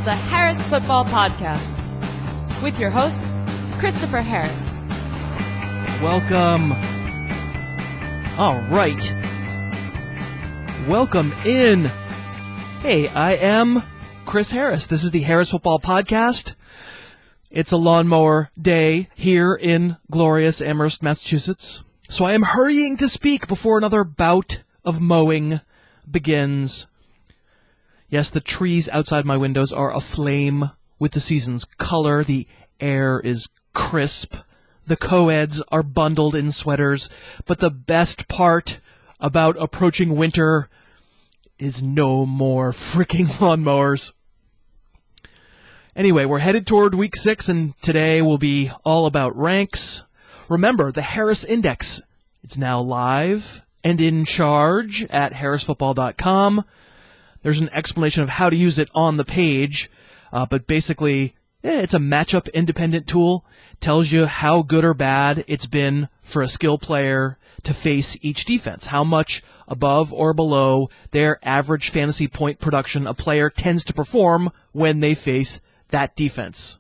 the Harris Football Podcast with your host, Christopher Harris. Welcome. All right. Welcome in. Hey, I am Chris Harris. This is the Harris Football Podcast. It's a lawnmower day here in glorious Amherst, Massachusetts. So I am hurrying to speak before another bout of mowing begins. Yes, the trees outside my windows are aflame with the season's color. The air is crisp. The co-eds are bundled in sweaters. But the best part about approaching winter is no more freaking lawnmowers. Anyway, we're headed toward week 6, and today will be all about ranks. Remember, the Harris Index, it's now live and in charge at harrisfootball.com. There's an explanation of how to use it on the page, but basically, it's a matchup-independent tool. Tells you how good or bad it's been for a skill player to face each defense, how much above or below their average fantasy point production a player tends to perform when they face that defense.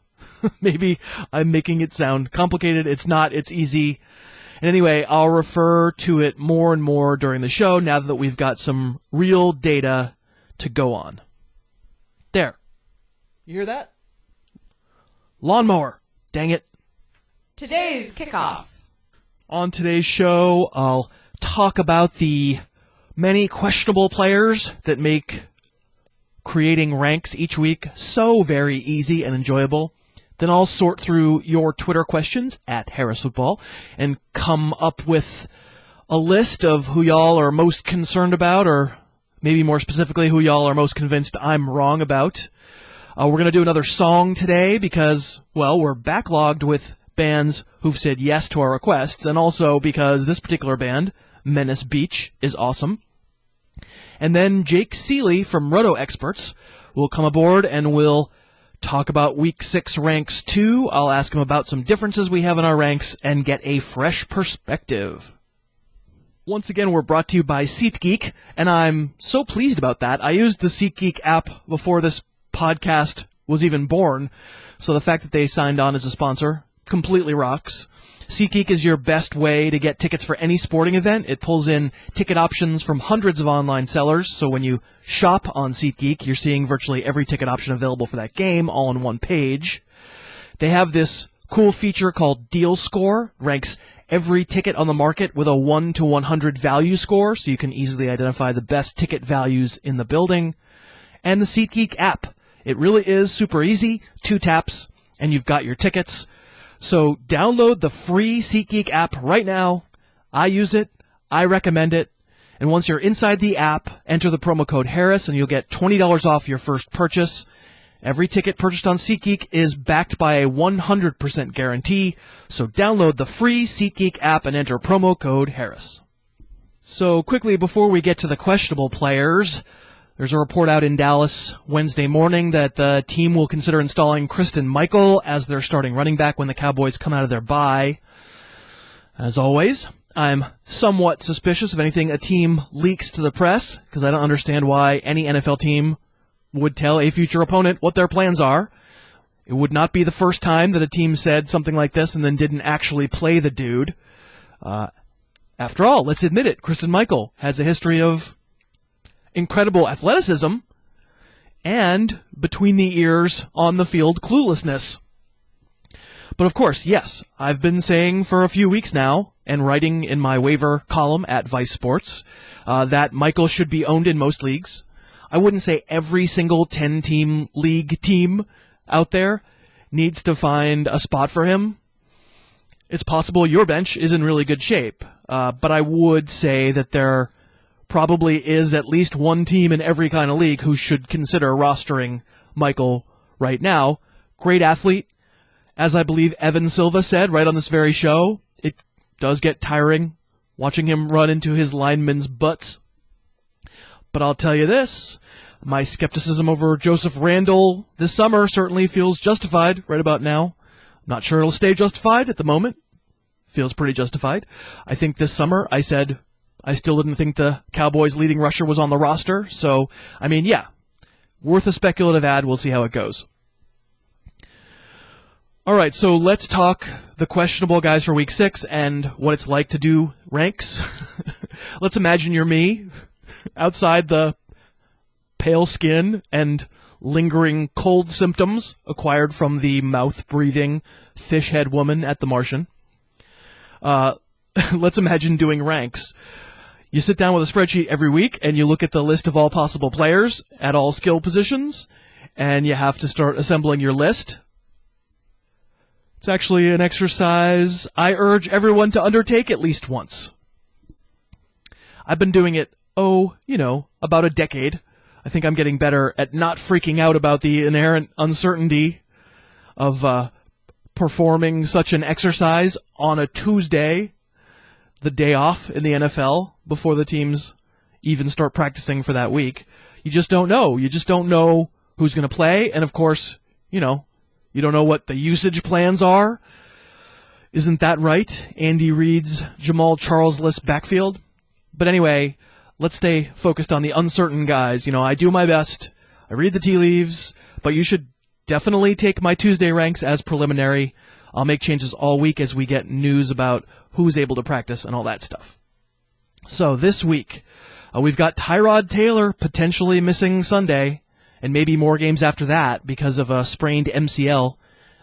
Maybe I'm making it sound complicated. It's not. It's easy. And anyway, I'll refer to it more and more during the show now that we've got some real data to go on. There. You hear that? Lawnmower. Dang it. Today's kickoff. On today's show, I'll talk about the many questionable players that make creating ranks each week so very easy and enjoyable. Then I'll sort through your Twitter questions at Harris Football and come up with a list of who y'all are most concerned about, or maybe more specifically, who y'all are most convinced I'm wrong about. We're going to do another song today because, well, we're backlogged with bands who've said yes to our requests, and also because this particular band, Menace Beach, is awesome. And then Jake Seeley from Roto Experts will come aboard and we'll talk about Week 6 ranks too. I'll ask him about some differences we have in our ranks and get a fresh perspective. Once again, we're brought to you by SeatGeek, and I'm so pleased about that. I used the SeatGeek app before this podcast was even born, so the fact that they signed on as a sponsor completely rocks. SeatGeek is your best way to get tickets for any sporting event. It pulls in ticket options from hundreds of online sellers, so when you shop on SeatGeek, you're seeing virtually every ticket option available for that game all on one page. They have this cool feature called Deal Score, ranks every ticket on the market with a 1 to 100 value score, so you can easily identify the best ticket values in the building. And the SeatGeek app. It really is super easy. 2 taps, and you've got your tickets. So download the free SeatGeek app right now. I use it. I recommend it. And once you're inside the app, enter the promo code Harris, and you'll get $20 off your first purchase. Every ticket purchased on SeatGeek is backed by a 100% guarantee. So download the free SeatGeek app and enter promo code Harris. So quickly, before we get to the questionable players, there's a report out in Dallas Wednesday morning that the team will consider installing Christine Michael as their starting running back when the Cowboys come out of their bye. As always, I'm somewhat suspicious of anything a team leaks to the press, because I don't understand why any NFL team would tell a future opponent what their plans are. It would not be the first time that a team said something like this and then didn't actually play the dude. After all, let's admit it, Christine Michael has a history of incredible athleticism and between the ears, on the field cluelessness. But of course, yes, I've been saying for a few weeks now, and writing in my waiver column at Vice Sports, that Michael should be owned in most leagues. I wouldn't say every single 10-team league team out there needs to find a spot for him. It's possible your bench is in really good shape, but I would say that there probably is at least one team in every kind of league who should consider rostering Michael right now. Great athlete. As I believe Evan Silva said right on this very show, it does get tiring watching him run into his linemen's butts. But I'll tell you this, my skepticism over Joseph Randle this summer certainly feels justified right about now. I'm not sure it'll stay justified at the moment. Feels pretty justified. I think this summer I said I still didn't think the Cowboys' leading rusher was on the roster. So, I mean, yeah, worth a speculative ad. We'll see how it goes. All right, so let's talk the questionable guys for Week 6 and what it's like to do ranks. Let's imagine you're me, outside the pale skin and lingering cold symptoms acquired from the mouth-breathing fish head woman at the Martian. Let's imagine doing ranks. You sit down with a spreadsheet every week and you look at the list of all possible players at all skill positions, and you have to start assembling your list. It's actually an exercise I urge everyone to undertake at least once. I've been doing it, about a decade. I think I'm getting better at not freaking out about the inherent uncertainty of performing such an exercise on a Tuesday, the day off in the NFL, before the teams even start practicing for that week. You just don't know. You just don't know who's going to play, and of course, you don't know what the usage plans are. Isn't that right? Andy Reid's Jamal Charles-less backfield. But anyway, let's stay focused on the uncertain guys. I do my best. I read the tea leaves, but you should definitely take my Tuesday ranks as preliminary. I'll make changes all week as we get news about who's able to practice and all that stuff. So this week, we've got Tyrod Taylor potentially missing Sunday, and maybe more games after that because of a sprained MCL,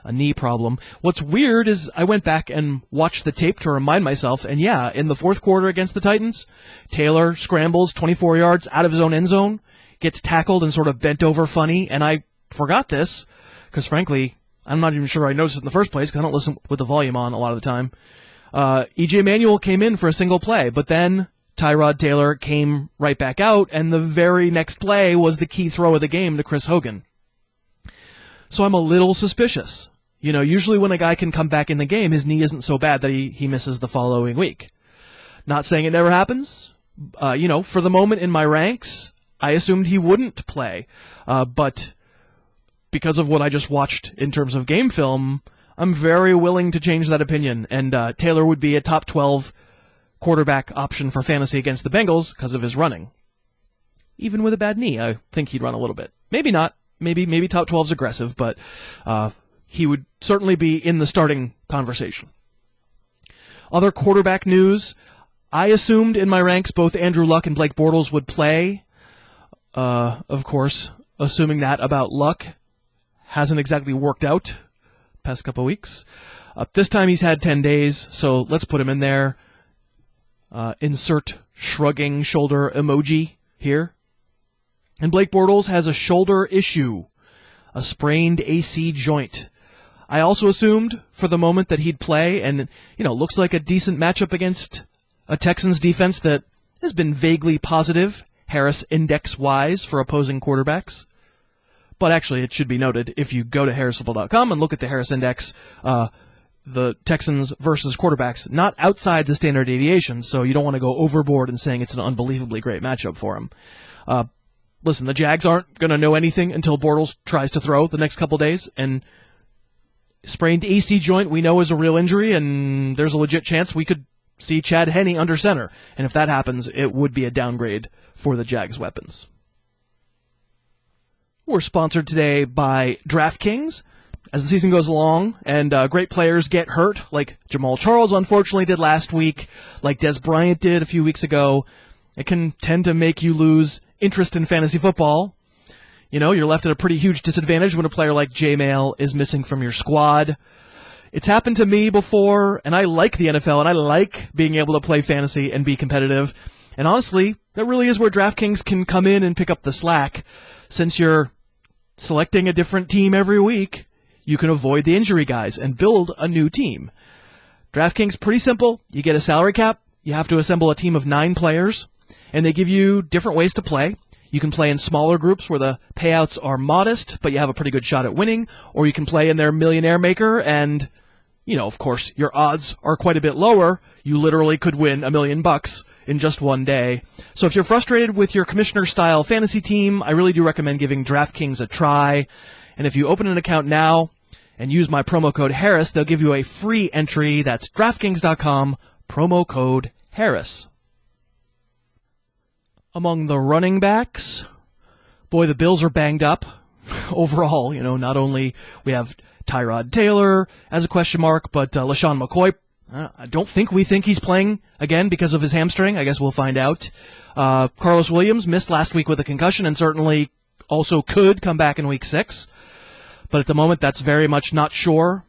a knee problem. What's weird is I went back and watched the tape to remind myself, and yeah, in the fourth quarter against the Titans, Taylor scrambles 24 yards out of his own end zone, gets tackled and sort of bent over funny, and I forgot this, because frankly, I'm not even sure I noticed it in the first place, because I don't listen with the volume on a lot of the time. E.J. Manuel came in for a single play, but then Tyrod Taylor came right back out, and the very next play was the key throw of the game to Chris Hogan. So I'm a little suspicious. Usually when a guy can come back in the game, his knee isn't so bad that he misses the following week. Not saying it never happens. For the moment in my ranks, I assumed he wouldn't play. But because of what I just watched in terms of game film, I'm very willing to change that opinion. And Taylor would be a top 12 quarterback option for fantasy against the Bengals because of his running. Even with a bad knee, I think he'd run a little bit. Maybe not. Maybe top 12's aggressive, but he would certainly be in the starting conversation. Other quarterback news. I assumed in my ranks both Andrew Luck and Blake Bortles would play. Of course, assuming that about Luck hasn't exactly worked out past couple weeks. This time he's had 10 days, so let's put him in there. Insert shrugging shoulder emoji here. And Blake Bortles has a shoulder issue, a sprained AC joint. I also assumed for the moment that he'd play, and looks like a decent matchup against a Texans defense that has been vaguely positive, Harris index-wise, for opposing quarterbacks. But actually, it should be noted, if you go to harrisfootball.com and look at the Harris index, the Texans versus quarterbacks, not outside the standard deviation, so you don't want to go overboard in saying it's an unbelievably great matchup for him. Listen, the Jags aren't going to know anything until Bortles tries to throw the next couple days, and sprained AC joint we know is a real injury, and there's a legit chance we could see Chad Henne under center, and if that happens, it would be a downgrade for the Jags' weapons. We're sponsored today by DraftKings. As the season goes along and great players get hurt, like Jamal Charles unfortunately did last week, like Des Bryant did a few weeks ago, it can tend to make you lose interest in fantasy football. You're left at a pretty huge disadvantage when a player like J-Mail is missing from your squad. It's happened to me before, and I like the NFL, and I like being able to play fantasy and be competitive. And honestly, that really is where DraftKings can come in and pick up the slack. Since you're selecting a different team every week, you can avoid the injury guys and build a new team. DraftKings, pretty simple. You get a salary cap. You have to assemble a team of 9 players, and they give you different ways to play. You can play in smaller groups where the payouts are modest, but you have a pretty good shot at winning, or you can play in their Millionaire Maker, and, of course, your odds are quite a bit lower. You literally could win $1 million in just one day. So if you're frustrated with your commissioner-style fantasy team, I really do recommend giving DraftKings a try. And if you open an account now and use my promo code Harris, they'll give you a free entry. That's DraftKings.com, promo code Harris. Among the running backs, Boy, the Bills are banged up overall. Not only we have Tyrod Taylor as a question mark, but LaShawn McCoy, I don't think we think he's playing again because of his hamstring. I guess we'll find out. Carlos Williams missed last week with a concussion and certainly also could come back in Week 6. But at the moment, that's very much not sure.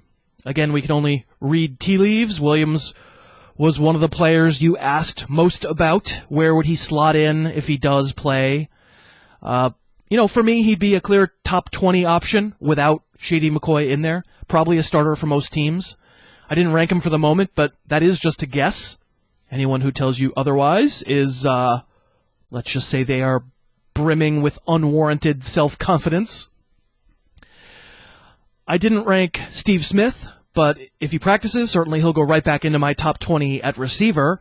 Again, we can only read tea leaves. Williams was one of the players you asked most about. Where would he slot in if he does play? For me, he'd be a clear top 20 option without Shady McCoy in there. Probably a starter for most teams. I didn't rank him for the moment, but that is just a guess. Anyone who tells you otherwise is, let's just say they are brimming with unwarranted self-confidence. I didn't rank Steve Smith, but if he practices, certainly he'll go right back into my top 20 at receiver.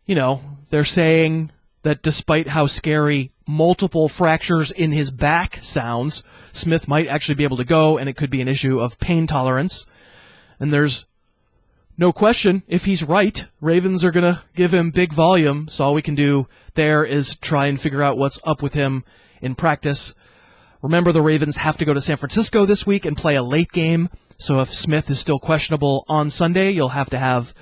They're saying that despite how scary multiple fractures in his back sounds, Smith might actually be able to go, and it could be an issue of pain tolerance. And there's no question, if he's right, Ravens are going to give him big volume, so all we can do there is try and figure out what's up with him in practice. Remember, the Ravens have to go to San Francisco this week and play a late game, so if Smith is still questionable on Sunday, you'll have to have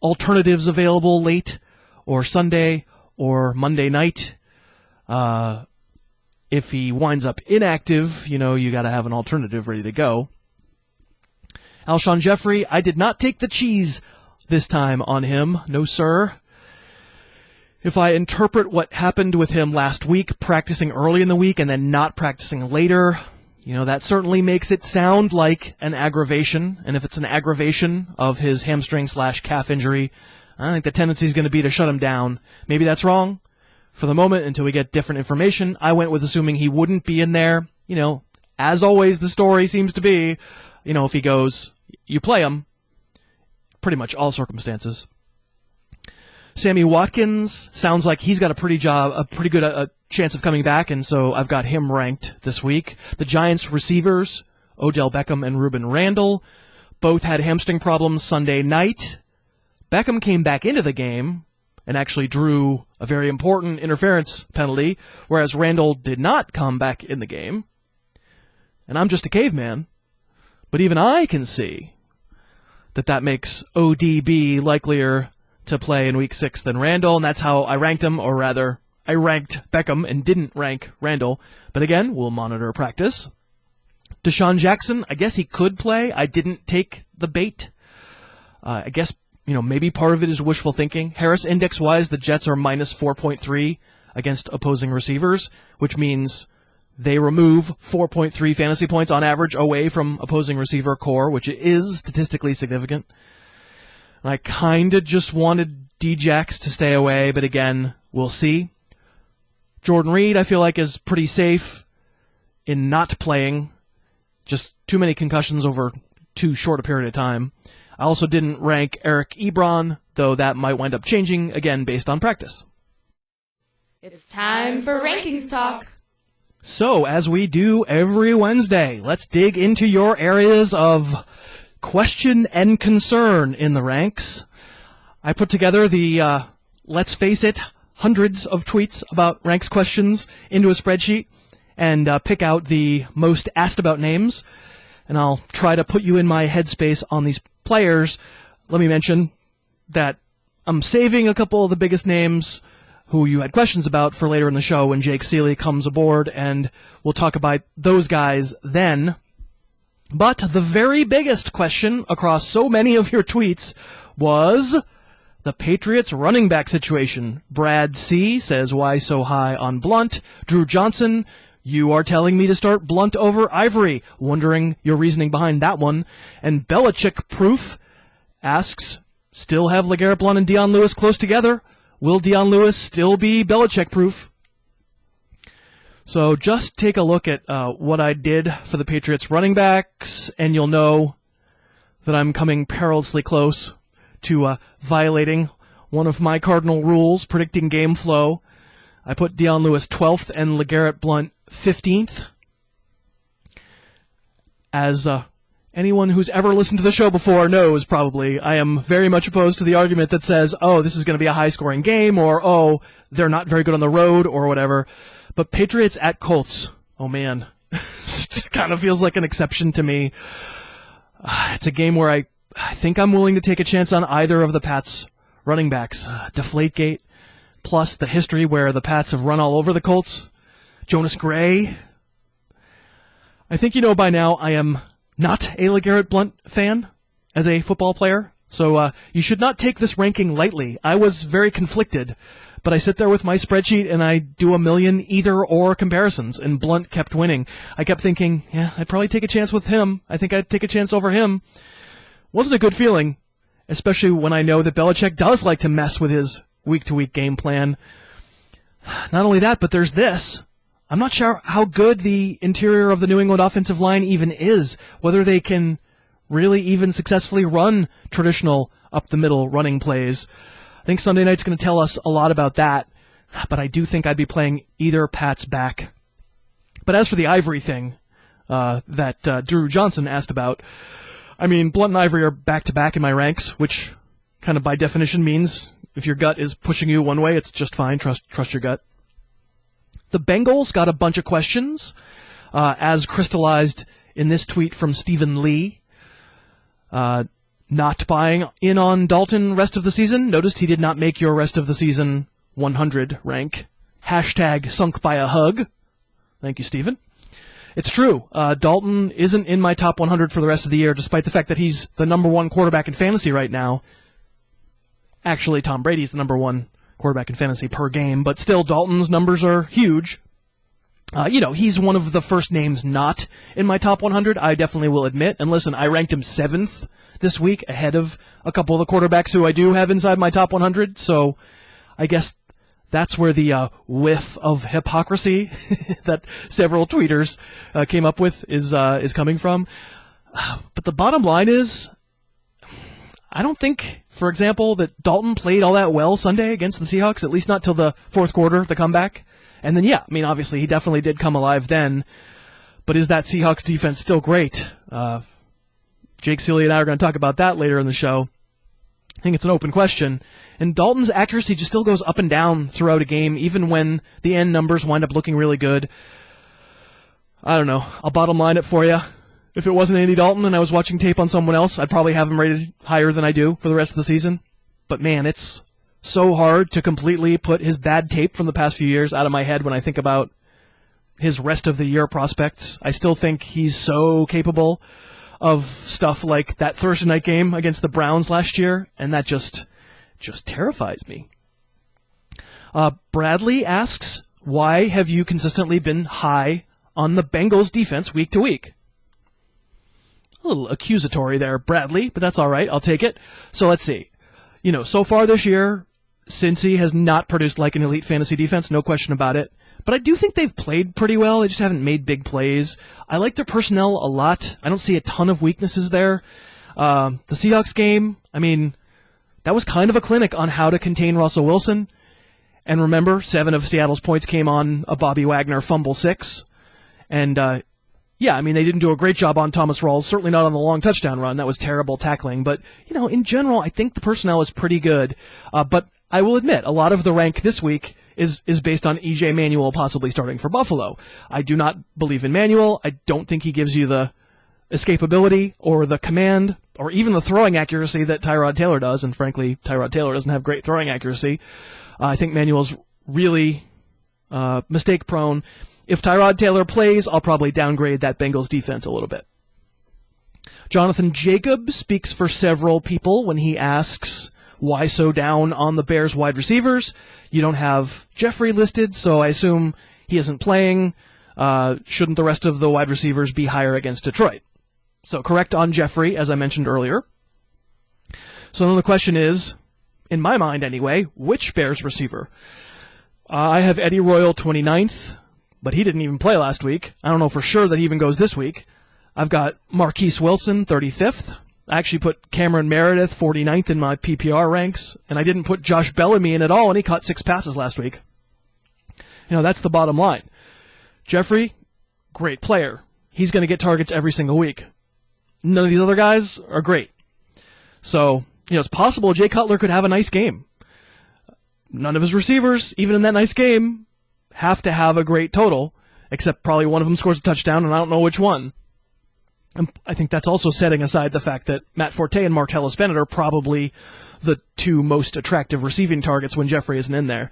alternatives available late or Sunday or Monday night. If he winds up inactive, you got to have an alternative ready to go. Alshon Jeffrey, I did not take the cheese this time on him. No, sir. If I interpret what happened with him last week, practicing early in the week and then not practicing later, that certainly makes it sound like an aggravation. And if it's an aggravation of his hamstring/calf injury, I think the tendency is going to be to shut him down. Maybe that's wrong. For the moment, until we get different information, I went with assuming he wouldn't be in there. As always, the story seems to be, if he goes, you play him. Pretty much all circumstances. Sammy Watkins sounds like he's got a pretty good chance of coming back, and so I've got him ranked this week. The Giants receivers, Odell Beckham and Ruben Randle, both had hamstring problems Sunday night. Beckham came back into the game and actually drew a very important interference penalty, whereas Randle did not come back in the game. And I'm just a caveman, but even I can see that makes ODB likelier to play in Week 6 than Randle, and that's how I ranked him, or rather, I ranked Beckham and didn't rank Randle. But again, we'll monitor practice. Deshaun Jackson, I guess he could play. I didn't take the bait. I guess, maybe part of it is wishful thinking. Harris index-wise, the Jets are minus 4.3 against opposing receivers, which means they remove 4.3 fantasy points on average away from opposing receiver core, which is statistically significant. And I kind of just wanted D-Jax to stay away, but again, we'll see. Jordan Reed, I feel like, is pretty safe in not playing. Just too many concussions over too short a period of time. I also didn't rank Eric Ebron, though that might wind up changing, again, based on practice. It's time for Rankings Talk. So, as we do every Wednesday, let's dig into your areas of question and concern in the ranks. I put together the, let's face it, hundreds of tweets about ranks questions into a spreadsheet and pick out the most asked about names. And I'll try to put you in my headspace on these players. Let me mention that I'm saving a couple of the biggest names who you had questions about for later in the show when Jake Seeley comes aboard, and we'll talk about those guys then. But the very biggest question across so many of your tweets was the Patriots running back situation. Brad C. says, why so high on Blunt? Drew Johnson, you are telling me to start Blunt over Ivory. Wondering your reasoning behind that one. And Belichick Proof asks, still have LeGarrette Blount and Dion Lewis close together? Will Dion Lewis still be Belichick proof? So just take a look at what I did for the Patriots running backs, and you'll know that I'm coming perilously close to violating one of my cardinal rules, predicting game flow. I put Dion Lewis 12th and LeGarrette Blount 15th. As anyone who's ever listened to the show before knows, probably, I am very much opposed to the argument that says, oh, this is going to be a high-scoring game, or, oh, they're not very good on the road, or whatever. But Patriots at Colts, oh man, kind of feels like an exception to me. It's a game where I think I'm willing to take a chance on either of the Pats running backs. Deflategate, plus the history where the Pats have run all over the Colts. Jonas Gray. I think you know by now I am not a LeGarrette Blount fan as a football player, so you should not take this ranking lightly. I was very conflicted, but I sit there with my spreadsheet and I do a million either-or comparisons, and Blount kept winning. I kept thinking, yeah, I'd probably take a chance with him. I think I'd take a chance over him. Wasn't a good feeling, especially when I know that Belichick does like to mess with his week-to-week game plan. Not only that, but there's this. I'm not sure how good the interior of the New England offensive line even is, whether they can really even successfully run traditional up-the-middle running plays. I think Sunday night's going to tell us a lot about that, but I do think I'd be playing either Pat's back. But as for the Ivory thing that Drew Johnson asked about, I mean, Blount and Ivory are back-to-back in my ranks, which kind of by definition means if your gut is pushing you one way, it's just fine. Trust your gut. The Bengals got a bunch of questions, as crystallized in this tweet from Stephen Lee. Not buying in on Dalton rest of the season. Noticed he did not make your rest of the season 100 rank. Hashtag sunk by a hug. Thank you, Stephen. It's true. Dalton isn't in my top 100 for the rest of the year, despite the fact that he's the number one quarterback in fantasy right now. Actually, Tom Brady's the number one quarterback in fantasy per game, but still Dalton's numbers are huge. He's one of the first names not in my top 100, I definitely will admit. And listen, I ranked him 7th this week, ahead of a couple of the quarterbacks who I do have inside my top 100, so I guess that's where the whiff of hypocrisy that several tweeters came up with is coming from. But the bottom line is, I don't think, for example, that Dalton played all that well Sunday against the Seahawks, at least not till the fourth quarter, the comeback. And then, obviously he definitely did come alive then. But is that Seahawks defense still great? Jake Seeley and I are going to talk about that later in the show. I think it's an open question. And Dalton's accuracy just still goes up and down throughout a game, even when the end numbers wind up looking really good. I don't know. I'll bottom line it for you. If it wasn't Andy Dalton and I was watching tape on someone else, I'd probably have him rated higher than I do for the rest of the season. But man, it's so hard to completely put his bad tape from the past few years out of my head when I think about his rest of the year prospects. I still think he's so capable of stuff like that Thursday night game against the Browns last year, and that just terrifies me. Bradley asks, why have you consistently been high on the Bengals defense week to week? A little accusatory there, Bradley, but that's all right. I'll take it. So let's see. So far this year, Cincy has not produced like an elite fantasy defense, no question about it. But I do think they've played pretty well. They just haven't made big plays. I like their personnel a lot. I don't see a ton of weaknesses there. The Seahawks game, that was kind of a clinic on how to contain Russell Wilson. And remember, 7 of Seattle's points came on a Bobby Wagner fumble 6. And, they didn't do a great job on Thomas Rawls, certainly not on the long touchdown run. That was terrible tackling. But, in general, I think the personnel is pretty good. But I will admit, a lot of the rank this week is based on E.J. Manuel possibly starting for Buffalo. I do not believe in Manuel. I don't think he gives you the escapability or the command or even the throwing accuracy that Tyrod Taylor does. And frankly, Tyrod Taylor doesn't have great throwing accuracy. I think Manuel's really mistake-prone. If Tyrod Taylor plays, I'll probably downgrade that Bengals defense a little bit. Jonathan Jacob speaks for several people when he asks, why so down on the Bears wide receivers? You don't have Jeffrey listed, so I assume he isn't playing. Shouldn't the rest of the wide receivers be higher against Detroit? So correct on Jeffrey, as I mentioned earlier. So then the question is, in my mind anyway, which Bears receiver? I have Eddie Royal 29th, but he didn't even play last week. I don't know for sure that he even goes this week. I've got Marquise Wilson 35th. I actually put Cameron Meredith 49th in my PPR ranks, and I didn't put Josh Bellamy in at all, and he caught 6 passes last week. That's the bottom line. Jeffrey, great player. He's going to get targets every single week. None of these other guys are great. So, it's possible Jay Cutler could have a nice game. None of his receivers, even in that nice game, have to have a great total, except probably one of them scores a touchdown, and I don't know which one. And I think that's also setting aside the fact that Matt Forte and Martellus Bennett are probably the two most attractive receiving targets when Jeffrey isn't in there.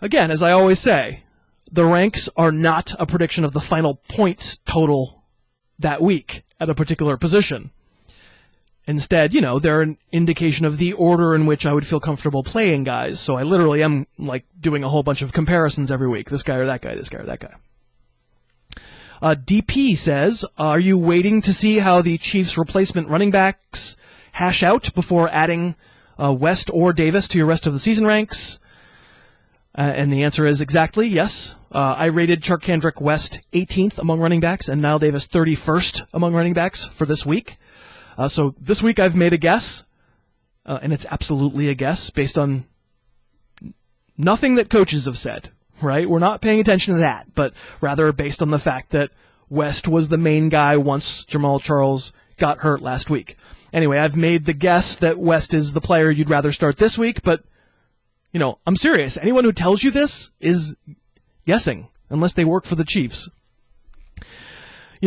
Again, as I always say, the ranks are not a prediction of the final points total that week at a particular position. Instead, they're an indication of the order in which I would feel comfortable playing guys. So I literally am like doing a whole bunch of comparisons every week. This guy or that guy, this guy or that guy. DP says, are you waiting to see how the Chiefs' replacement running backs hash out before adding West or Davis to your rest of the season ranks? And the answer is exactly yes. I rated Charkandrick West 18th among running backs and Nile Davis 31st among running backs for this week. So this week I've made a guess, and it's absolutely a guess based on nothing that coaches have said, right? We're not paying attention to that, but rather based on the fact that West was the main guy once Jamal Charles got hurt last week. Anyway, I've made the guess that West is the player you'd rather start this week, but I'm serious. Anyone who tells you this is guessing, unless they work for the Chiefs.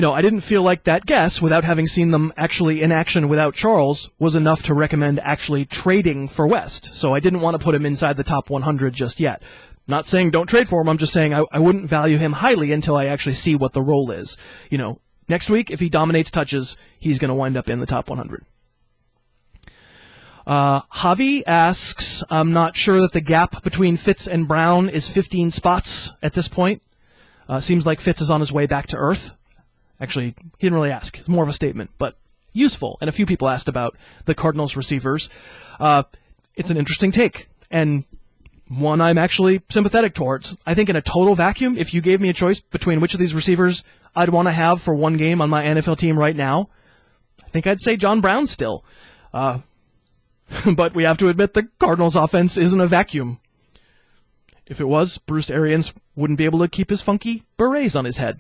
I didn't feel like that guess, without having seen them actually in action without Charles, was enough to recommend actually trading for West. So I didn't want to put him inside the top 100 just yet. Not saying don't trade for him, I'm just saying I wouldn't value him highly until I actually see what the role is. Next week, if he dominates touches, he's going to wind up in the top 100. Javi asks, I'm not sure that the gap between Fitz and Brown is 15 spots at this point. Seems like Fitz is on his way back to earth. Actually, he didn't really ask. It's more of a statement, but useful. And a few people asked about the Cardinals receivers. It's an interesting take, and one I'm actually sympathetic towards. I think in a total vacuum, if you gave me a choice between which of these receivers I'd want to have for one game on my NFL team right now, I think I'd say John Brown still. But we have to admit the Cardinals offense isn't a vacuum. If it was, Bruce Arians wouldn't be able to keep his funky berets on his head.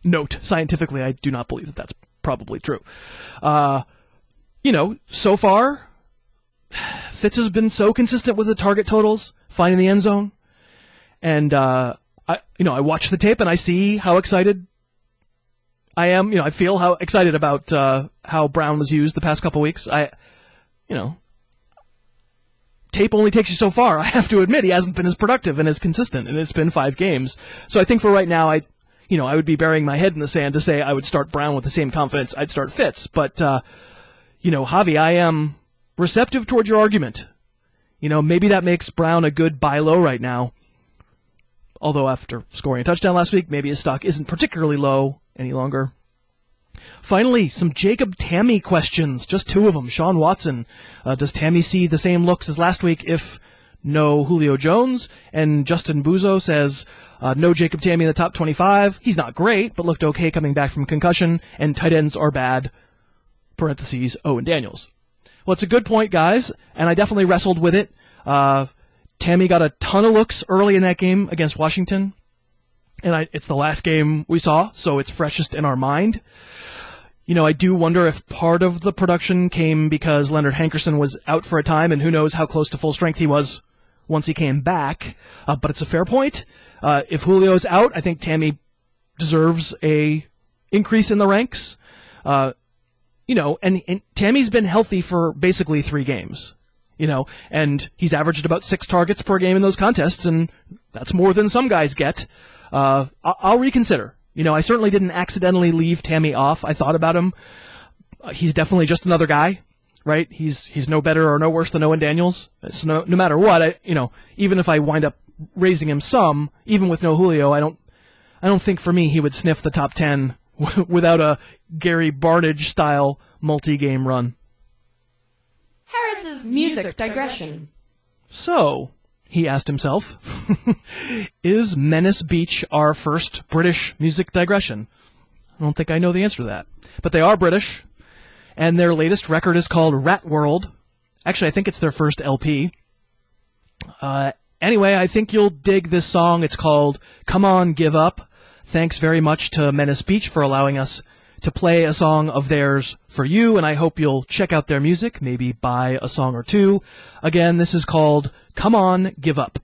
Note, scientifically, I do not believe that that's probably true. So far, Fitz has been so consistent with the target totals, finding the end zone. And, I watch the tape and I see how excited I am. I feel how excited about how Brown was used the past couple weeks. Tape only takes you so far. I have to admit he hasn't been as productive and as consistent, and it's been 5 games. So I think for right now, I would be burying my head in the sand to say I would start Brown with the same confidence I'd start Fitz. But, Javi, I am receptive toward your argument. Maybe that makes Brown a good buy low right now. Although after scoring a touchdown last week, maybe his stock isn't particularly low any longer. Finally, some Jacob Tamme questions. Just 2 of them. Sean Watson, does Tamme see the same looks as last week if no Julio Jones? And Justin Buzo says, no Jacob Tamme in the top 25. He's not great, but looked okay coming back from concussion, and tight ends are bad, parentheses, Owen Daniels. Well, it's a good point, guys, and I definitely wrestled with it. Tamme got a ton of looks early in that game against Washington, and it's the last game we saw, so it's freshest in our mind. I do wonder if part of the production came because Leonard Hankerson was out for a time, and who knows how close to full strength he was once he came back. But it's a fair point. If Julio's out, I think Tamme deserves a increase in the ranks. And Tammy's been healthy for basically 3 games. And he's averaged about 6 targets per game in those contests, and that's more than some guys get. I'll reconsider. I certainly didn't accidentally leave Tamme off. I thought about him. He's definitely just another guy, right? He's no better or no worse than Owen Daniels. So no matter what, even if I wind up raising him some, even with no Julio, I don't think for me he would sniff the top 10 without a Gary Barnidge-style multi-game run. Harris's music digression. So, he asked himself, is Menace Beach our first British music digression? I don't think I know the answer to that. But they are British, and their latest record is called Rat World. Actually, I think it's their first LP. Anyway, I think you'll dig this song. It's called Come On, Give Up. Thanks very much to Menace Beach for allowing us to play a song of theirs for you, and I hope you'll check out their music, maybe buy a song or 2. Again, this is called Come On, Give Up.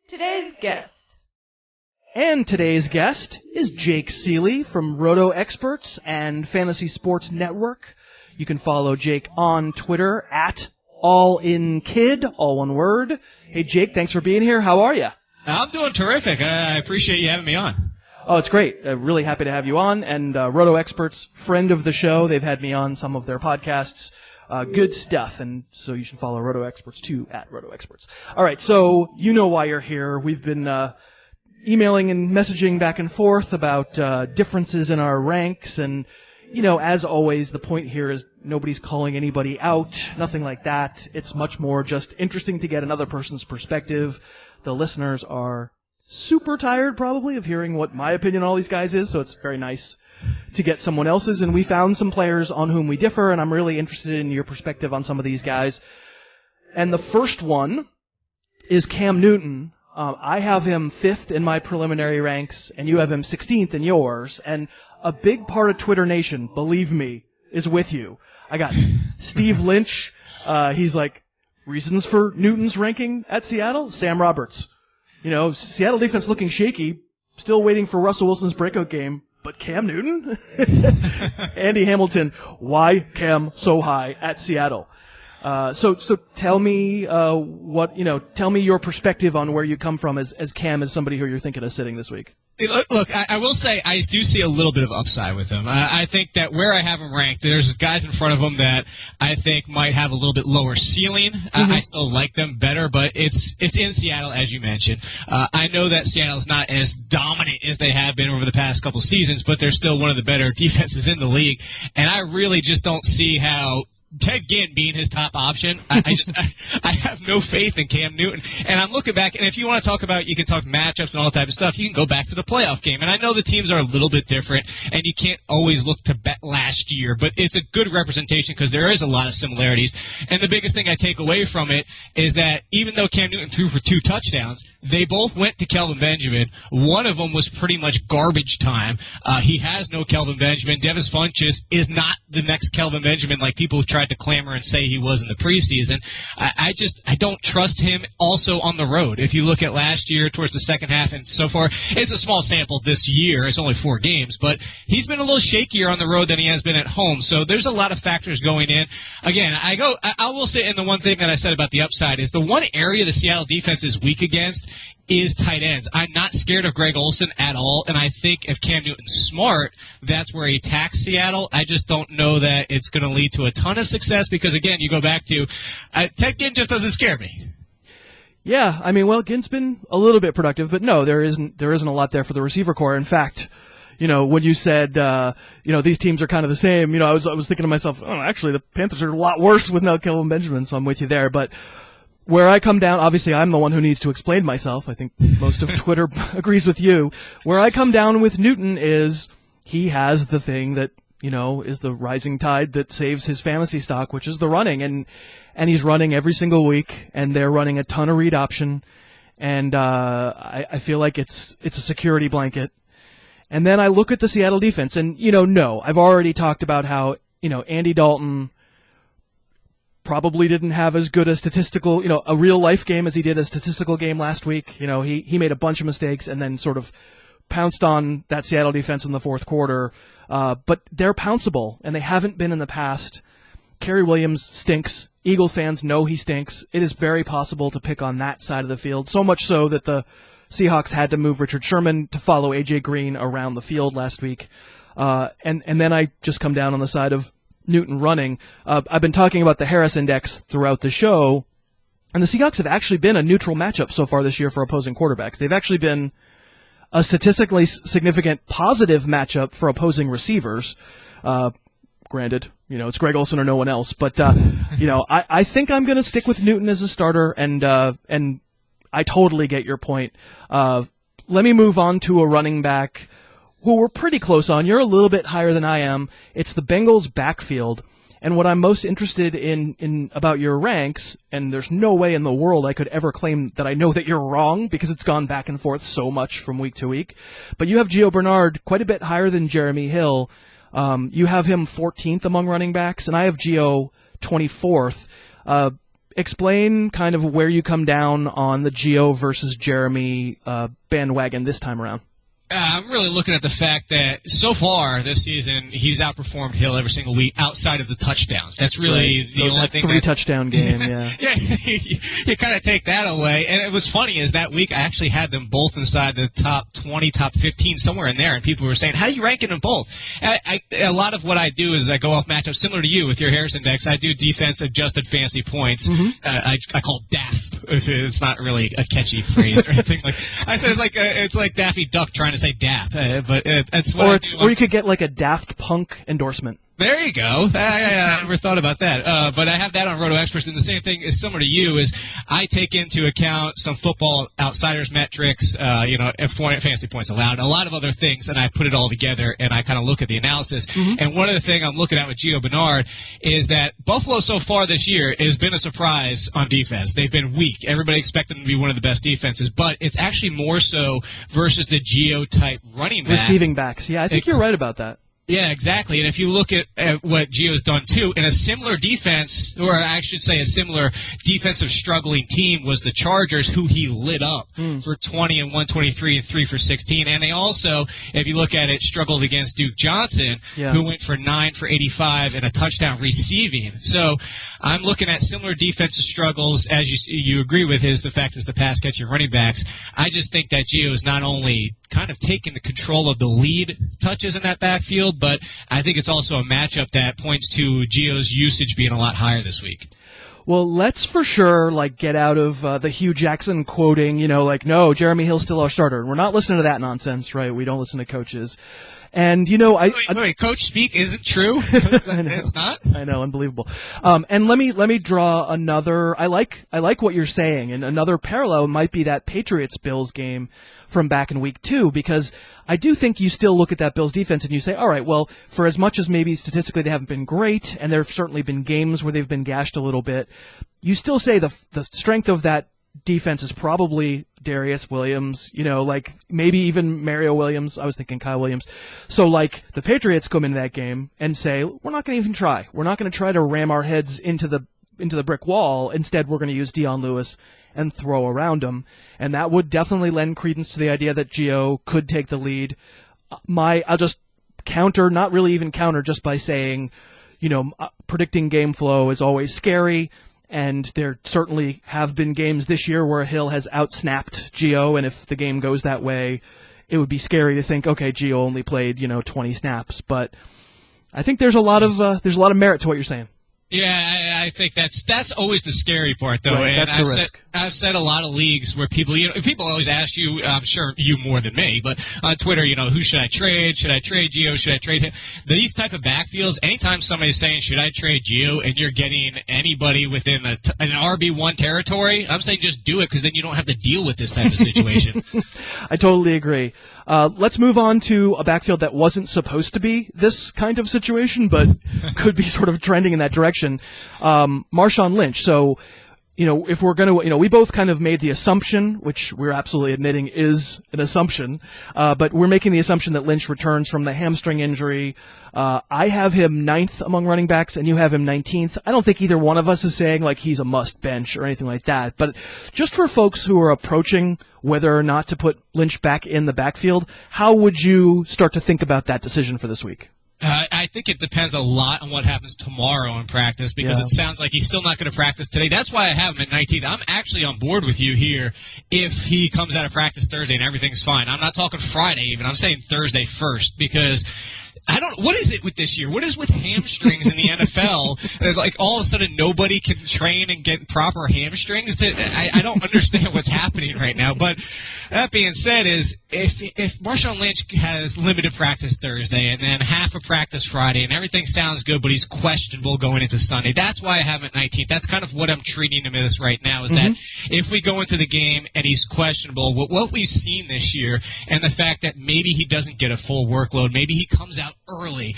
today's guest. And today's guest is Jake Seeley from Roto Experts and Fantasy Sports Network. You can follow Jake on Twitter at AllInKid, all one word. Hey, Jake, thanks for being here. How are you? I'm doing terrific. I appreciate you having me on. Oh, it's great. Really happy to have you on. And Roto Experts, friend of the show. They've had me on some of their podcasts. Good stuff. And so you should follow Roto Experts, too, at Roto Experts. All right, so you know why you're here. We've been emailing and messaging back and forth about differences in our ranks. And, you know, as always, the point here is nobody's calling anybody out, nothing like that. It's much more just interesting to get another person's perspective. The listeners are super tired, probably, of hearing what my opinion on all these guys is, so it's very nice to get someone else's. And we found some players on whom we differ, and I'm really interested in your perspective on some of these guys. And the first one is Cam Newton. I have him 5th in my preliminary ranks, and you have him 16th in yours. And a big part of Twitter Nation, believe me, is with you. I got Steve Lynch. He's like, reasons for Newton's ranking at Seattle? Sam Roberts. You know, Seattle defense looking shaky, still waiting for Russell Wilson's breakout game. But Cam Newton? Andy Hamilton, why Cam so high at Seattle? So tell me tell me your perspective on where you come from as Cam as somebody who you're thinking of sitting this week. Look, I will say I do see a little bit of upside with him. I think that where I have him ranked, there's guys in front of him that I think might have a little bit lower ceiling. I still like them better, but it's in Seattle, as you mentioned. I know that Seattle's not as dominant as they have been over the past couple seasons, but they're still one of the better defenses in the league, and I really just don't see how Ted Ginn being his top option, I have no faith in Cam Newton. And I'm looking back, and if you want to talk about, you can talk matchups and all that type of stuff, you can go back to the playoff game. And I know the teams are a little bit different, and you can't always look to bet last year, but it's a good representation because there is a lot of similarities. And the biggest thing I take away from it is that even though Cam Newton threw for 2 touchdowns, they both went to Kelvin Benjamin. One of them was pretty much garbage time. He has no Kelvin Benjamin. Devin Funchess is not the next Kelvin Benjamin like people tried to clamor and say he was in the preseason. I don't trust him also on the road. If you look at last year towards the second half, and so far, it's a small sample this year. It's only 4 games, but he's been a little shakier on the road than he has been at home. So there's a lot of factors going in. Again, I will say, and the one thing that I said about the upside is the one area the Seattle defense is weak against is tight ends. I'm not scared of Greg Olsen at all, and I think if Cam Newton's smart, that's where he attacks Seattle. I just don't know that it's going to lead to a ton of success because, again, you go back to Ted Ginn just doesn't scare me. Yeah, I mean, well, Ginn's been a little bit productive, but no, there isn't a lot there for the receiver core. In fact, you know, when you said, these teams are kind of the same, you know, I was thinking to myself, oh, actually, the Panthers are a lot worse with no Kelvin Benjamin, so I'm with you there. But where I come down, obviously I'm the one who needs to explain myself. I think most of Twitter agrees with you. Where I come down with Newton is he has the thing that, you know, is the rising tide that saves his fantasy stock, which is the running. And he's running every single week, and they're running a ton of read option. And I feel like it's a security blanket. And then I look at the Seattle defense, and, you know, I've already talked about how, you know, Andy Dalton probably didn't have as good a statistical, you know, a real life game as he did a statistical game last week. You know, he made a bunch of mistakes and then sort of pounced on that Seattle defense in the fourth quarter. But they're pounceable, and they haven't been in the past. Kerry Williams stinks. Eagles fans know he stinks. It is very possible to pick on that side of the field, so much so that the Seahawks had to move Richard Sherman to follow A.J. Green around the field last week. And then I just come down on the side of Newton running. I've been talking about the Harris Index throughout the show, and the Seahawks have actually been a neutral matchup so far this year for opposing quarterbacks. They've actually been a statistically significant positive matchup for opposing receivers. Granted, you know, it's Greg Olsen or no one else, but you know, I think I'm going to stick with Newton as a starter, and I totally get your point. Let me move on to a running back who we're pretty close on. You're a little bit higher than I am. It's the Bengals backfield. And what I'm most interested in about your ranks, and there's no way in the world I could ever claim that I know that you're wrong because it's gone back and forth so much from week to week, but you have Gio Bernard quite a bit higher than Jeremy Hill. You have him 14th among running backs, and I have Gio 24th. explain kind of where you come down on the Gio versus Jeremy bandwagon this time around. I'm really looking at the fact that so far this season he's outperformed Hill every single week outside of the touchdowns. That's really the only thing. 3-touchdown game, yeah. Yeah, you kind of take that away. And it was funny is that week I actually had them both inside the top 20, top 15, somewhere in there, and people were saying, how do you rank them both? A lot of what I do is I go off matchups similar to you with your Harris Index. I do defense-adjusted fantasy points. I call it DAF. It's not really a catchy phrase or anything. I said it's like Daffy Duck trying to say DAP, but that's what or you could get like a Daft Punk endorsement. There you go. I never thought about that. But I have that on Roto Experts, and the same thing is similar to you. Is I take into account some Football Outsiders metrics, fantasy points allowed, a lot of other things, and I put it all together and I kind of look at the analysis. And one of the things I'm looking at with Gio Bernard is that Buffalo so far this year has been a surprise on defense. They've been weak. Everybody expected them to be one of the best defenses, but it's actually more so versus the Gio type running backs. Receiving backs. Yeah, I think you're right about that. Yeah, exactly. And if you look at what Gio's done, too, in a similar defense, or I should say a similar defensive struggling team was the Chargers, who he lit up for 20 and 123 and 3 for 16. And they also, if you look at it, struggled against Duke Johnson, who went for 9 for 85 and a touchdown receiving. So I'm looking at similar defensive struggles, as you agree with, is the fact is the pass-catching running backs. I just think that Gio is not only kind of taking the control of the lead touches in that backfield, but I think it's also a matchup that points to Gio's usage being a lot higher this week. Well, let's for sure get out of the Hugh Jackson quoting, no, Jeremy Hill's still our starter. And we're not listening to that nonsense, right? We don't listen to coaches. And, wait, coach speak isn't true? It's not? I know, unbelievable. And let me draw another, I like what you're saying, and another parallel might be that Patriots-Bills game from back in week 2, because I do think you still look at that Bills defense and you say, all right, well, for as much as maybe statistically they haven't been great, and there have certainly been games where they've been gashed a little bit, you still say the strength of that defense is probably Darius Williams, maybe even Mario Williams. I was thinking Kyle Williams. So the Patriots come into that game and say, we're not going to even try. We're not going to try to ram our heads into the brick wall. Instead, we're going to use Dion Lewis and throw around him. And that would definitely lend credence to the idea that Gio could take the lead. I'll just counter, not really even counter, just by saying, predicting game flow is always scary. And there certainly have been games this year where Hill has outsnapped Gio, and if the game goes that way, it would be scary to think, okay, Gio only played 20 snaps. But I think there's a lot of merit to what you're saying. Yeah, I think that's always the scary part, though. Right, that's the risk. I've said a lot of leagues where people always ask you, I'm sure you more than me, but on Twitter, who should I trade? Should I trade Gio? Should I trade him? These type of backfields, anytime somebody's saying, should I trade Gio, and you're getting anybody within an RB1 territory, I'm saying just do it, because then you don't have to deal with this type of situation. I totally agree. Let's move on to a backfield that wasn't supposed to be this kind of situation, but could be sort of trending in that direction. Marshawn Lynch. So, if we're going to, we both kind of made the assumption, which we're absolutely admitting is an assumption, but we're making the assumption that Lynch returns from the hamstring injury. I have him 9th among running backs, and you have him 19th. I don't think either one of us is saying he's a must bench or anything like that, but just for folks who are approaching whether or not to put Lynch back in the backfield, how would you start to think about that decision for this week? I think it depends a lot on what happens tomorrow in practice, because it sounds like he's still not going to practice today. That's why I have him at 19th. I'm actually on board with you here if he comes out of practice Thursday and everything's fine. I'm not talking Friday even. I'm saying Thursday first, because what is it with this year? What is with hamstrings in the NFL? It's all of a sudden nobody can train and get proper hamstrings. I don't understand what's happening right now. But that being said, is if Marshawn Lynch has limited practice Thursday and then half a practice Friday and everything sounds good, but he's questionable going into Sunday, that's why I have him at 19th. That's kind of what I'm treating him as right now, is that if we go into the game and he's questionable, what we've seen this year and the fact that maybe he doesn't get a full workload, maybe he comes out out early.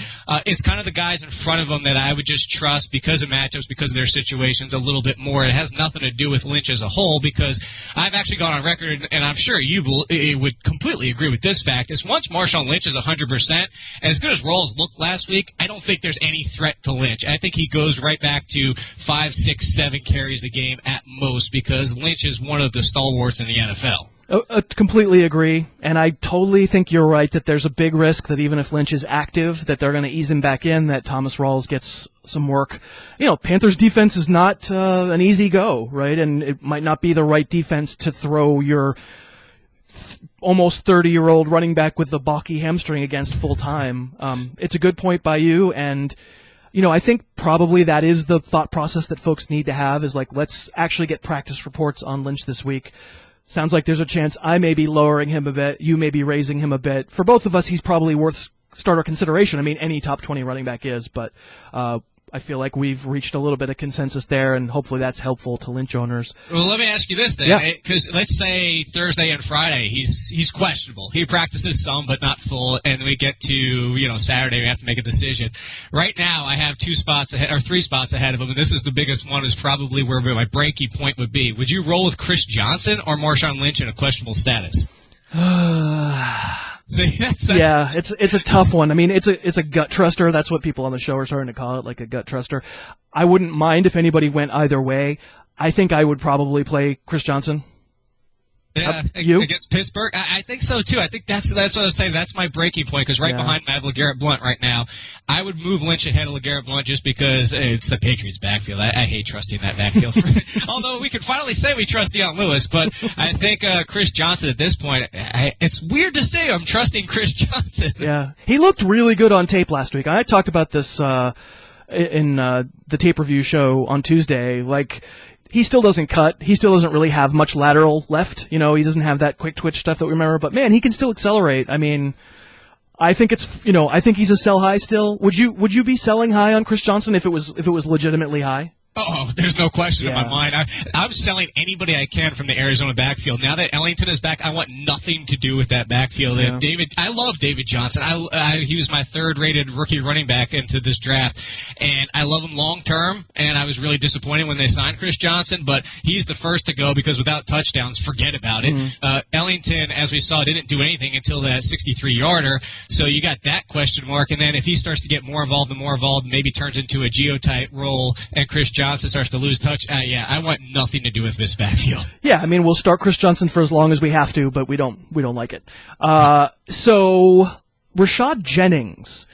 It's kind of the guys in front of them that I would just trust because of matchups, because of their situations a little bit more. It has nothing to do with Lynch as a whole, because I've actually gone on record, and I'm sure you would completely agree with this fact, is once Marshawn Lynch is 100%, as good as Rawls looked last week, I don't think there's any threat to Lynch. I think he goes right back to 5, 6, 7 carries a game at most, because Lynch is one of the stalwarts in the NFL. Completely agree, and I totally think you're right that there's a big risk that even if Lynch is active, that they're going to ease him back in, that Thomas Rawls gets some work. Panthers defense is not an easy go, right? And it might not be the right defense to throw your almost 30-year-old running back with the balky hamstring against full time. It's a good point by you, and I think probably that is the thought process that folks need to have, is like, let's actually get practice reports on Lynch this week. Sounds like there's a chance I may be lowering him a bit, you may be raising him a bit. For both of us, he's probably worth starter consideration. I mean, any top 20 running back is, but I feel like we've reached a little bit of consensus there, and hopefully that's helpful to Lynch owners. Well, let me ask you this then, because let's say Thursday and Friday he's questionable. He practices some, but not full, and we get to Saturday, we have to make a decision. Right now, I have 2 spots ahead, or 3 spots ahead of him, and this is the biggest one, is probably where my breaky point would be. Would you roll with Chris Johnson or Marshawn Lynch in a questionable status? See, that's yeah, it's a tough one. I mean, it's a gut truster. That's what people on the show are starting to call it, like a gut truster. I wouldn't mind if anybody went either way. I think I would probably play Chris Johnson. Yeah, you? Against Pittsburgh? I think so, too. I think that's what I was saying. That's my breaking point, because behind me I have LeGarrette Blount right now. I would move Lynch ahead of LeGarrette Blount just because it's the Patriots' backfield. I hate trusting that backfield. Although we can finally say we trust Deion Lewis, but I think Chris Johnson at this point, it's weird to say I'm trusting Chris Johnson. Yeah, he looked really good on tape last week. I talked about this in the tape review show on Tuesday. Like, he still doesn't cut. He still doesn't really have much lateral left. He doesn't have that quick twitch stuff that we remember. But man, he can still accelerate. I mean, I think I think he's a sell high still. Would you be selling high on Chris Johnson if it was legitimately high? Oh, there's no question in my mind. I'm selling anybody I can from the Arizona backfield. Now that Ellington is back, I want nothing to do with that backfield. Yeah. And I love David Johnson. He was my 3rd-rated rookie running back into this draft, and I love him long-term, and I was really disappointed when they signed Chris Johnson, but he's the first to go because without touchdowns, forget about it. Mm-hmm. Ellington, as we saw, didn't do anything until that 63-yarder, so you got that question mark, and then if he starts to get more involved, maybe turns into a Geo-type role, and Chris Johnson starts to lose touch, I want nothing to do with this backfield. Yeah, I mean, we'll start Chris Johnson for as long as we have to, but we don't like it. So Rashad Jennings.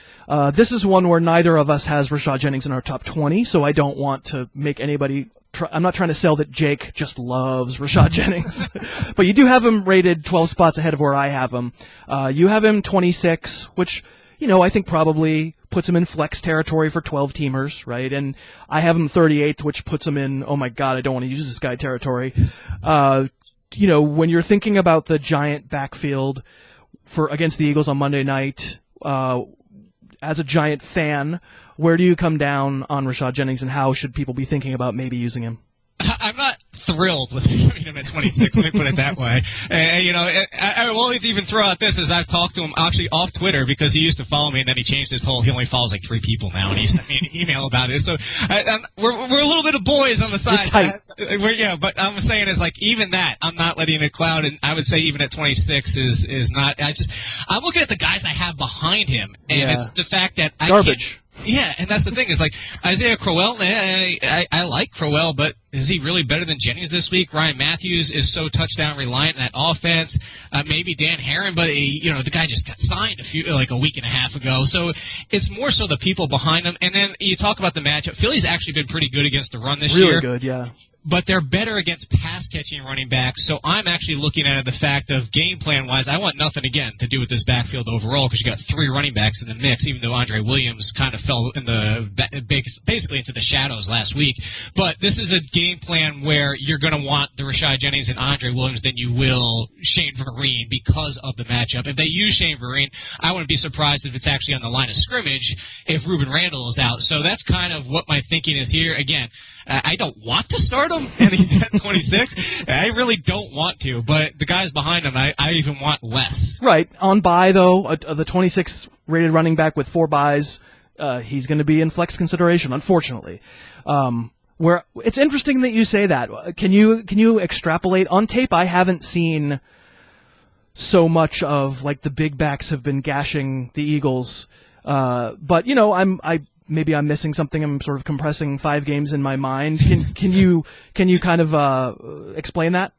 This is one where neither of us has Rashad Jennings in our top 20, so I don't want to make anybody I'm not trying to sell that Jake just loves Rashad Jennings. But you do have him rated 12 spots ahead of where I have him. You have him 26, which, I think probably puts him in flex territory for 12-teamers, right? And I have him 38th, which puts him in, oh my God, I don't want to use this guy territory. When you're thinking about the Giant backfield against the Eagles on Monday night, as a Giant fan, where do you come down on Rashad Jennings, and how should people be thinking about maybe using him? I'm not thrilled with having him at 26. Let me put it that way. I will even throw out this, as I've talked to him actually off Twitter, because he used to follow me and then he changed he only follows like 3 people now, and he sent me an email about it. So we're a little bit of boys on the side. You're tight. But I'm saying is like even that I'm not letting it cloud, and I would say even at 26 is not. I'm looking at the guys I have behind him, and it's the fact that garbage. Yeah, and that's the thing. Is like Isaiah Crowell. I like Crowell, but is he really better than Jennings this week? Ryan Matthews is so touchdown reliant in that offense. Maybe Dan Herron, but the guy just got signed a week and a half ago. So it's more so the people behind him. And then you talk about the matchup. Philly's actually been pretty good against the run this year. Really good, yeah. But they're better against pass-catching running backs, so I'm actually looking at the fact of game plan-wise, I want nothing, again, to do with this backfield overall, because you got 3 running backs in the mix, even though Andre Williams kind of fell basically into the shadows last week. But this is a game plan where you're going to want the Rashad Jennings and Andre Williams than you will Shane Vereen because of the matchup. If they use Shane Vereen, I wouldn't be surprised if it's actually on the line of scrimmage if Ruben Randall is out. So that's kind of what my thinking is here. Again, I don't want to start him, and he's at 26. I really don't want to, but the guys behind him, I even want less. Right. On bye, though, the 26th rated running back with 4 byes, he's going to be in flex consideration, unfortunately. Where it's interesting that you say that. Can you extrapolate? On tape, I haven't seen so much of, like, the big backs have been gashing the Eagles. But, you know, maybe I'm missing something. I'm sort of compressing 5 games in my mind. Can you kind of explain that?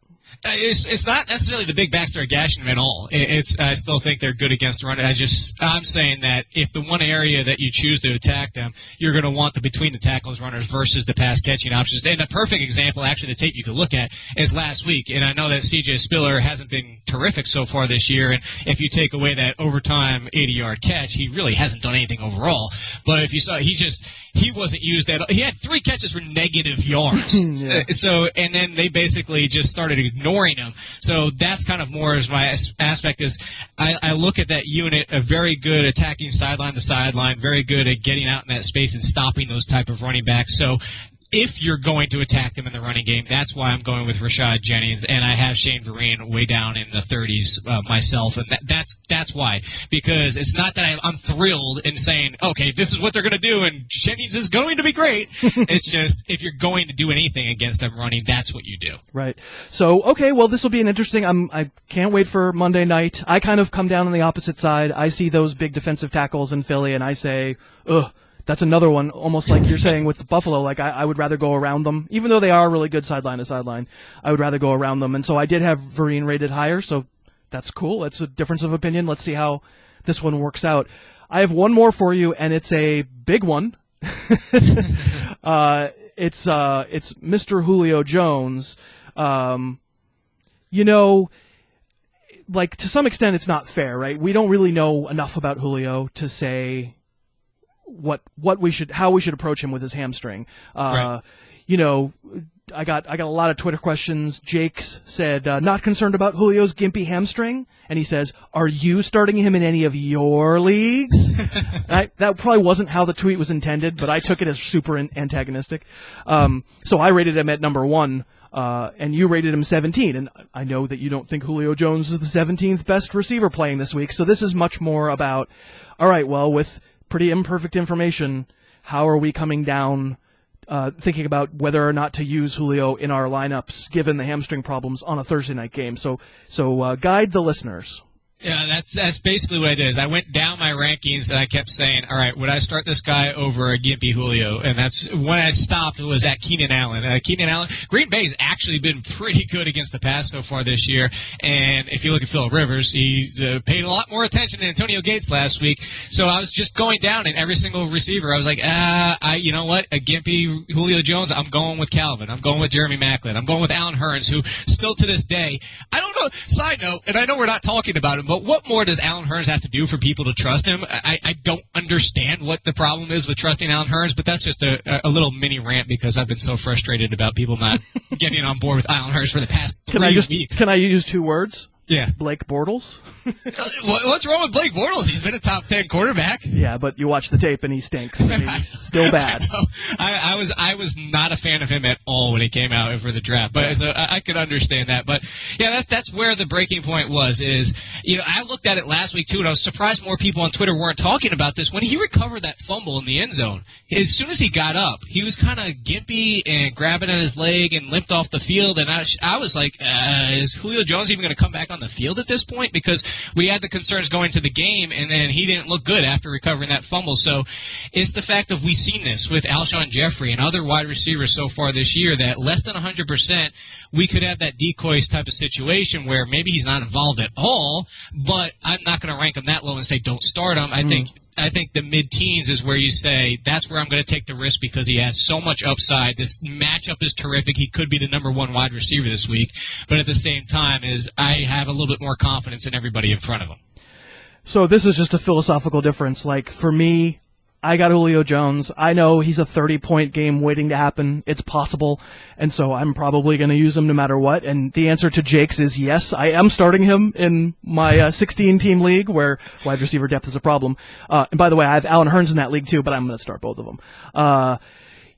It's not necessarily the big backs that are gashing them at all. I still think they're good against the run. I'm saying that if the one area that you choose to attack them, you're going to want the between the tackles runners versus the pass catching options. And a perfect example, actually, the tape you could look at is last week. And I know that C.J. Spiller hasn't been terrific so far this year. And if you take away that overtime 80-yard catch, he really hasn't done anything overall. But if you saw, he wasn't used at all. He had 3 catches for negative yards. Yeah. And then they basically just started ignoring him. So that's kind of more as my aspect is I look at that unit, a very good attacking sideline to sideline, very good at getting out in that space and stopping those type of running backs. So if you're going to attack them in the running game, that's why I'm going with Rashad Jennings, and I have Shane Vereen way down in the 30s myself, and that's why. Because it's not that I'm thrilled in saying, okay, this is what they're going to do, and Jennings is going to be great. It's just, if you're going to do anything against them running, that's what you do. Right. So, okay, well, this will be an interesting, I can't wait for Monday night. I kind of come down on the opposite side. I see those big defensive tackles in Philly, and I say, ugh. That's another one, almost like you're saying with the Buffalo. Like, I would rather go around them. Even though they are really good sideline to sideline, I would rather go around them. And so I did have Vereen rated higher, so that's cool. That's a difference of opinion. Let's see how this one works out. I have one more for you, and it's a big one. It's Mr. Julio Jones. You know, like, to some extent it's not fair, right? We don't really know enough about Julio to say how we should approach him with his hamstring. Right. You know, I got a lot of Twitter questions. Jake's said, not concerned about Julio's gimpy hamstring. And he says, are you starting him in any of your leagues? That probably wasn't how the tweet was intended, but I took it as super antagonistic. So I rated him at number 1. And you rated him 17, and I know that you don't think Julio Jones is the 17th best receiver playing this week, so this is much more about, all right, well, with pretty imperfect information, how are we coming down, thinking about whether or not to use Julio in our lineups given the hamstring problems on a Thursday night game. So guide the listeners. Yeah, that's basically what it is. I went down my rankings and I kept saying, all right, would I start this guy over a gimpy Julio? And that's when I stopped was at Keenan Allen. Keenan Allen, Green Bay's actually been pretty good against the pass so far this year. And if you look at Phillip Rivers, he's paid a lot more attention than Antonio Gates last week. So I was just going down in every single receiver. I was like, you know what? A gimpy Julio Jones, I'm going with Calvin. I'm going with Jeremy Maclin. I'm going with Allen Hurns, who still to this day, I don't know, side note, and I know we're not talking about him, but what more does Allen Hurns have to do for people to trust him? I don't understand what the problem is with trusting Allen Hurns, but that's just a little mini rant because I've been so frustrated about people not getting on board with Allen Hurns for the past 3 weeks. Can I use 2 words? Yeah. Blake Bortles? What's wrong with Blake Bortles? He's been a top 10 quarterback. Yeah, but you watch the tape and he stinks. I mean, he's still bad. I was not a fan of him at all when he came out for the draft, but so I could understand that. But yeah, that's where the breaking point was. Is I looked at it last week too, and I was surprised more people on Twitter weren't talking about this. When he recovered that fumble in the end zone, as soon as he got up, he was kind of gimpy and grabbing at his leg and limped off the field. And I was like, is Julio Jones even going to come back on the field at this point? Because we had the concerns going to the game, and then he didn't look good after recovering that fumble. So it's the fact that we've seen this with Alshon Jeffrey and other wide receivers so far this year that less than 100%, we could have that decoys type of situation where maybe he's not involved at all, but I'm not going to rank him that low and say don't start him. I think the mid-teens is where you say that's where I'm going to take the risk because he has so much upside. This matchup is terrific. He could be the number 1 wide receiver this week, but at the same time I have a little bit more confidence in everybody in front of him. So this is just a philosophical difference. Like, for me, I got Julio Jones. I know he's a 30-point game waiting to happen. It's possible. And so I'm probably going to use him no matter what. And the answer to Jake's is yes, I am starting him in my 16-team league where wide receiver depth is a problem. And by the way, I have Allen Hurns in that league too, but I'm going to start both of them.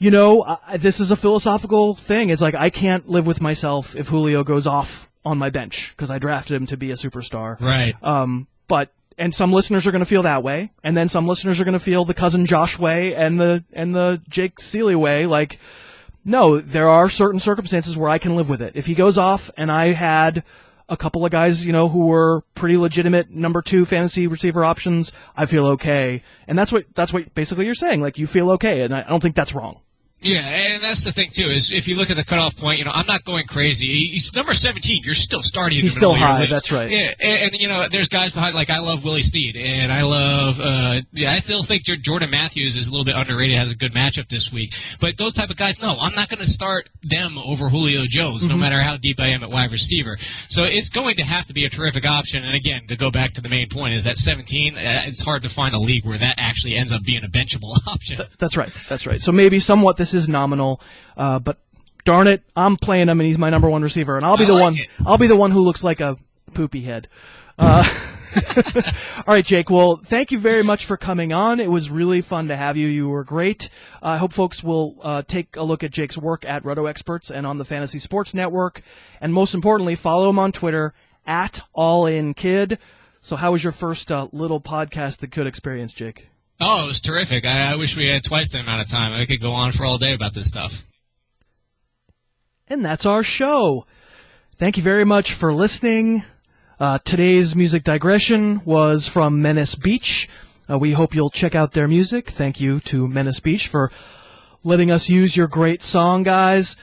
This is a philosophical thing. It's like I can't live with myself if Julio goes off on my bench because I drafted him to be a superstar. Right. And some listeners are going to feel that way, and then some listeners are going to feel the cousin Josh way and the Jake Seeley way. Like, no, there are certain circumstances where I can live with it. If he goes off, and I had a couple of guys, who were pretty legitimate number 2 fantasy receiver options, I feel okay. And that's what basically you're saying. Like, you feel okay, and I don't think that's wrong. Yeah, and that's the thing, too, is if you look at the cutoff point, I'm not going crazy. He's number 17. You're still starting him. He's still high, that's right. Yeah, and there's guys behind, like I love Willie Snead, and I love, I still think Jordan Matthews is a little bit underrated, has a good matchup this week. But those type of guys, no, I'm not going to start them over Julio Jones, no matter how deep I am at wide receiver. So it's going to have to be a terrific option. And again, to go back to the main point, is that 17, it's hard to find a league where that actually ends up being a benchable option. That's right. So maybe somewhat this is nominal, but darn it, I'm playing him and he's my number 1 receiver, and I'll be the one who looks like a poopy head. All right, Jake. Well, thank you very much for coming on. It was really fun to have you. You were great. I hope folks will take a look at Jake's work at Roto Experts and on the Fantasy Sports Network, and most importantly, follow him on Twitter at AllInKid. So, how was your first little podcast that could experience, Jake? Oh, it was terrific. I wish we had twice the amount of time. I could go on for all day about this stuff. And that's our show. Thank you very much for listening. Today's music digression was from Menace Beach. We hope you'll check out their music. Thank you to Menace Beach for letting us use your great song, guys.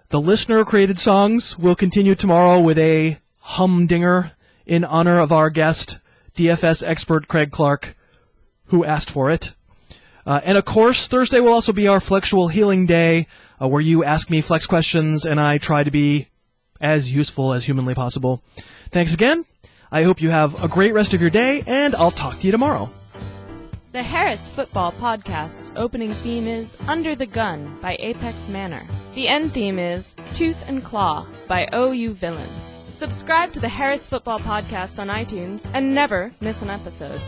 The listener-created songs will continue tomorrow with a humdinger in honor of our guest, DFS expert Craig Clark, who asked for it. And of course, Thursday will also be our Flexual Healing Day, where you ask me flex questions and I try to be as useful as humanly possible. Thanks again. I hope you have a great rest of your day, and I'll talk to you tomorrow. The Harris Football Podcast's opening theme is Under the Gun by Apex Manor. The end theme is Tooth and Claw by OU Villain. Subscribe to the Harris Football Podcast on iTunes and never miss an episode.